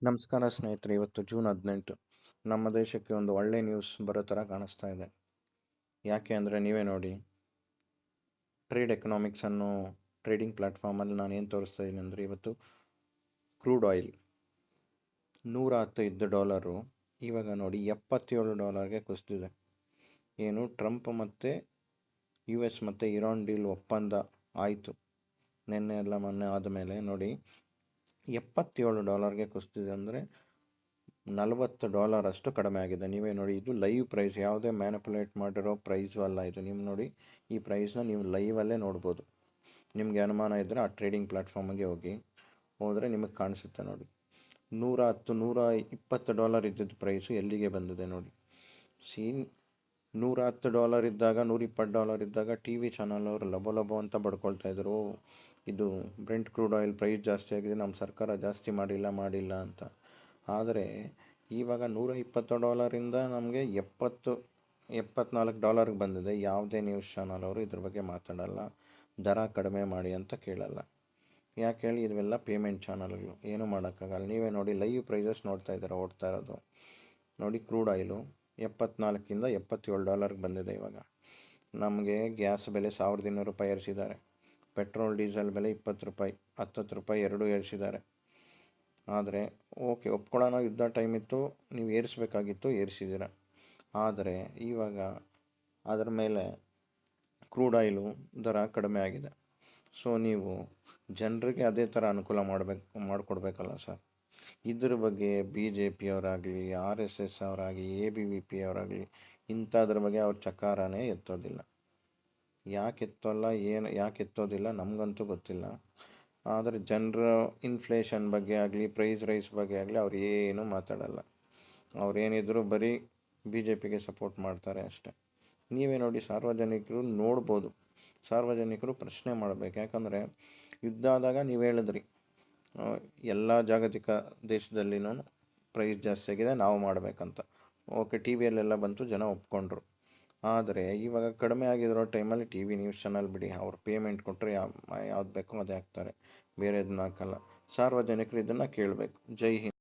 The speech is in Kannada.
ನಮಸ್ಕಾರ ಸ್ನೇಹಿತರೆ, ಇವತ್ತು ಜೂನ್ 18. ನಮ್ಮ ದೇಶಕ್ಕೆ ಒಂದು ಒಳ್ಳೆ ನ್ಯೂಸ್ ಬರೋ ಥರ ಕಾಣಿಸ್ತಾ ಇದೆ. ಯಾಕೆ ಅಂದರೆ ನೀವೇ ನೋಡಿ, ಟ್ರೇಡ್ ಎಕನಾಮಿಕ್ಸ್ ಅನ್ನೋ ಟ್ರೇಡಿಂಗ್ ಪ್ಲಾಟ್ಫಾರ್ಮಲ್ಲಿ ನಾನು ಏನು ತೋರಿಸ್ತಾ ಇದ್ದೀನಿ ಅಂದರೆ, ಇವತ್ತು ಕ್ರೂಡ್ ಆಯಿಲ್ $110 ಇದ್ದ ಇವಾಗ ನೋಡಿ $77ಗೆ ಕುಸಿದಿದೆ. ಏನು ಟ್ರಂಪ್ ಮತ್ತು US ಮತ್ತು ಇರಾನ್ ಡೀಲ್ ಒಪ್ಪಂದ ಆಯಿತು ನಿನ್ನೆ ಎಲ್ಲ ಮೊನ್ನೆ ಆದಮೇಲೆ ನೋಡಿ $77ಗೆ ಕುಸಿದಿದೆ. ಅಂದರೆ $40 ಅಷ್ಟು ಕಡಿಮೆ ಆಗಿದೆ. ನೀವೇ ನೋಡಿ, ಇದು ಲೈವ್ ಪ್ರೈಸ್, ಯಾವುದೇ ಮ್ಯಾನಿಪುಲೇಟ್ ಮಾಡಿರೋ ಪ್ರೈಸು ಅಲ್ಲ ಇದು. ನೀವು ನೋಡಿ, ಈ ಪ್ರೈಸ್ನ ನೀವು ಲೈವಲ್ಲೇ ನೋಡ್ಬೋದು. ನಿಮಗೆ ಅನುಮಾನ ಇದ್ದರೆ ಆ ಟ್ರೇಡಿಂಗ್ ಪ್ಲಾಟ್ಫಾರ್ಮಿಗೆ ಹೋದರೆ ನಿಮಗೆ ಕಾಣಿಸುತ್ತೆ ನೋಡಿ. $120 ಇದ್ದಿದ್ದು ಪ್ರೈಸು ಎಲ್ಲಿಗೆ ಬಂದಿದೆ ನೋಡಿ. $110 ಇದ್ದಾಗ, $120 ಇದ್ದಾಗ TV ಚಾನಲ್ ಅವರು ಲಬೋ ಅಂತ ಬಡ್ಕೊಳ್ತಾ ಇದ್ರು, ಇದು ಬ್ರೆಂಟ್ ಕ್ರೂಡ್ ಆಯಿಲ್ ಪ್ರೈಸ್ ಜಾಸ್ತಿ ಆಗಿದೆ, ನಮ್ಮ ಸರ್ಕಾರ ಜಾಸ್ತಿ ಮಾಡಿಲ್ಲ ಅಂತ. ಆದರೆ ಇವಾಗ $120 ನಮಗೆ $74 ಬಂದಿದೆ. ಯಾವುದೇ ನ್ಯೂಸ್ ಚಾನಲ್ ಅವರು ಇದ್ರ ಬಗ್ಗೆ ಮಾತಾಡಲ್ಲ, ದರ ಕಡಿಮೆ ಮಾಡಿ ಅಂತ ಕೇಳಲ್ಲ. ಯಾಕೆ ಹೇಳಿ, ಇವೆಲ್ಲ ಪೇಮೆಂಟ್ ಚಾನಲ್ಗಳು, ಏನೂ ಮಾಡೋಕ್ಕಾಗಲ್ಲ. ನೀವೇ ನೋಡಿ, ಲೈವ್ ಪ್ರೈಸಸ್ ನೋಡ್ತಾ ಇದ್ದಾರೆ ಓಡ್ತಾ ಇರೋದು ನೋಡಿ. ಕ್ರೂಡ್ ಆಯಿಲು 74ರಿಂದ $77 ಬಂದಿದೆ. ಇವಾಗ ನಮಗೆ ಗ್ಯಾಸ್ ಬೆಲೆ $1200 ಏರಿಸಿದ್ದಾರೆ. ಪೆಟ್ರೋಲ್ ಡೀಸೆಲ್ ಬೆಲೆ $20, $10 ಎರಡೂ ಏರಿಸಿದ್ದಾರೆ. ಆದರೆ ಓಕೆ, ಒಪ್ಕೊಳ್ಳೋಣ, ಯುದ್ಧ ಟೈಮ್ ಇತ್ತು, ನೀವು ಏರಿಸಬೇಕಾಗಿತ್ತು, ಏರಿಸಿದ್ದೀರ. ಆದರೆ ಇವಾಗ ಅದರ ಮೇಲೆ ಕ್ರೂಡ್ ಆಯಿಲು ದರ ಕಡಿಮೆ ಆಗಿದೆ. ಸೊ ನೀವು ಜನರಿಗೆ ಅದೇ ಥರ ಅನುಕೂಲ ಮಾಡಿಕೊಡ್ಬೇಕಲ್ಲ ಸರ್. ಇದ್ರ ಬಗ್ಗೆ BJP ಅವರಾಗಲಿ, RSS ಅವರಾಗಲಿ, ABVP ಅವರಾಗಲಿ ಇಂಥದ್ರ ಬಗ್ಗೆ ಅವ್ರ ಚಕಾರನೇ ಎತ್ತೋದಿಲ್ಲ. ಯಾಕೆ ಎತ್ತೋದಿಲ್ಲ ನಮಗಂತೂ ಗೊತ್ತಿಲ್ಲ. ಆದರೆ ಜನರ ಇನ್ಫ್ಲೇಷನ್ ಬಗ್ಗೆ ಆಗಲಿ, ಪ್ರೈಸ್ ರೈಸ್ ಬಗ್ಗೆ ಆಗಲಿ ಅವ್ರು ಏನೂ ಮಾತಾಡಲ್ಲ. ಅವ್ರೇನಿದ್ರು ಬರೀ BJPಗೆ ಸಪೋರ್ಟ್ ಮಾಡ್ತಾರೆ ಅಷ್ಟೆ. ನೀವೇ ನೋಡಿ, ಸಾರ್ವಜನಿಕರು ನೋಡ್ಬೋದು, ಸಾರ್ವಜನಿಕರು ಪ್ರಶ್ನೆ ಮಾಡಬೇಕು. ಯಾಕಂದರೆ ಯುದ್ಧ ಆದಾಗ ನೀವು ಹೇಳಿದ್ರಿ, ಎಲ್ಲ ಜಾಗತಿಕ ದೇಶದಲ್ಲಿನೂ ಪ್ರೈಸ್ ಜಾಸ್ತಿ ಆಗಿದೆ, ನಾವು ಮಾಡಬೇಕಂತ. ಓಕೆ, TVಯಲ್ಲೆಲ್ಲ ಬಂತು, ಜನ ಒಪ್ಕೊಂಡ್ರು. ಆದರೆ ಇವಾಗ ಕಡಿಮೆ ಆಗಿರೋ ಟೈಮಲ್ಲಿ TV ನ್ಯೂಸ್ ಚಾನಲ್ ಬಿಡಿ, ಅವ್ರು ಪೇಮೆಂಟ್ ಕೊಟ್ಟರೆ ಯಾವ್ದು ಬೇಕೋ ಅದೇ ಹಾಕ್ತಾರೆ, ಬೇರೆದನ್ನ ಹಾಕಲ್ಲ. ಸಾರ್ವಜನಿಕರು ಇದನ್ನು ಕೇಳಬೇಕು. ಜೈ ಹಿಂದ್.